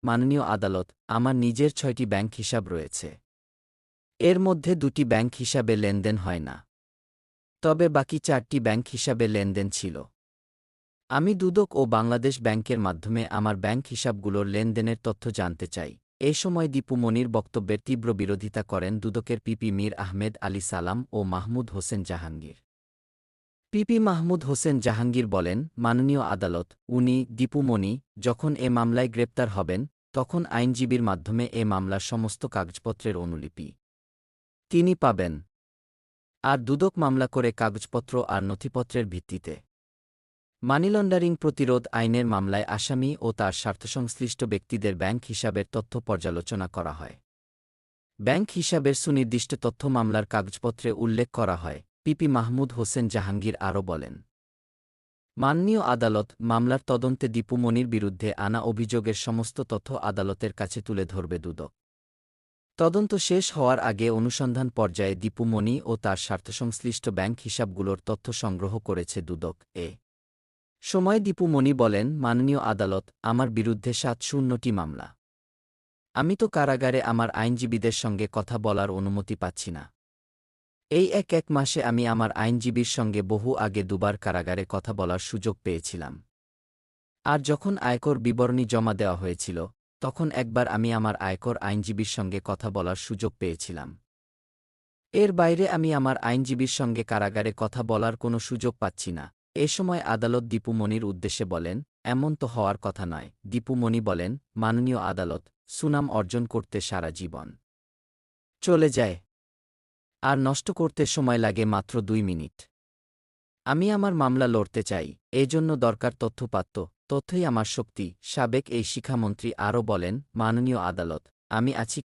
মাননীয় আদালত, আমার নিজের ৬টি ব্যাংক হিসাব রয়েছে। এর মধ্যে ২টি ব্যাংক হিসাবে লেনদেন হয় না। তবে বাকি ৪টি ব্যাংক হিসাবে লেনদেন ছিল। আমি দুদক ও বাংলাদেশ ব্যাংকের মাধ্যমে আমার ব্যাংক হিসাবগুলোর লেনদেনের তথ্য জানতে চাই। এ সময় দীপু মনির বক্তব্যের তীব্র বিরোধিতা করেন দুদকের পিপি মীর আহমেদ আলী সালাম ও মাহমুদ হোসেন জাহাঙ্গীর। পিপি মাহমুদ হোসেন জাহাঙ্গীর বলেন, মাননীয় আদালত, উনি দীপু মনি যখন এ মামলায় গ্রেপ্তার হবেন, তখন আইনজীবীর মাধ্যমে এ মামলার সমস্ত কাগজপত্রের অনুলিপি তিনি পাবেন। আর দুদক মামলা করে কাগজপত্র আর নথিপত্রের ভিত্তিতে মানি লন্ডারিং প্রতিরোধ আইনের মামলায় আসামি ও তার স্বার্থসংশ্লিষ্ট ব্যক্তিদের ব্যাংক হিসাবের তথ্য পর্যালোচনা করা হয়। ব্যাংক হিসাবের সুনির্দিষ্ট তথ্য মামলার কাগজপত্রে উল্লেখ করা হয়। পিপি মাহমুদ হোসেন জাহাঙ্গীর আরও বলেন, মাননীয় আদালত, মামলার তদন্তে দীপু মনির বিরুদ্ধে আনা অভিযোগের সমস্ত তথ্য আদালতের কাছে তুলে ধরবে দুদক। তদন্ত শেষ হওয়ার আগে অনুসন্ধান পর্যায়ে দীপু মনি ও তার স্বার্থসংশ্লিষ্ট ব্যাংক হিসাবগুলোর তথ্য সংগ্রহ করেছে দুদক। এ সময় দীপু মনি বলেন, মাননীয় আদালত, আমার বিরুদ্ধে ৭০টি মামলা। আমি তো কারাগারে আমার আইনজীবীদের সঙ্গে কথা বলার অনুমতি পাচ্ছি না। এই এক মাসে আমি আমার আইনজীবীর সঙ্গে বহু আগে দুবার কারাগারে কথা বলার সুযোগ পেয়েছিলাম। আর যখন আয়কর বিবরণী জমা দেওয়া হয়েছিল, তখন একবার আমি আমার আয়কর আইনজীবীর সঙ্গে কথা বলার সুযোগ পেয়েছিলাম। এর বাইরে আমি আমার আইনজীবীর সঙ্গে কারাগারে কথা বলার কোনো সুযোগ পাচ্ছি না। এ সময় আদালত দীপু মনির উদ্দেশ্যে বলেন, এমন তো হওয়ার কথা নয়। দীপু মনি বলেন, মাননীয় আদালত, সুনাম অর্জন করতে সারা জীবন চলে যায়, আর নষ্ট করতে সময় লাগে মাত্র ২ মিনিট। আমি আমার মামলা লড়তে চাই, এজন্য দরকার তথ্যপাত্য, তথ্যই আমার শক্তি। সাবেক এই শিক্ষামন্ত্রী আরও বলেন, মাননীয় আদালত, আমি আছি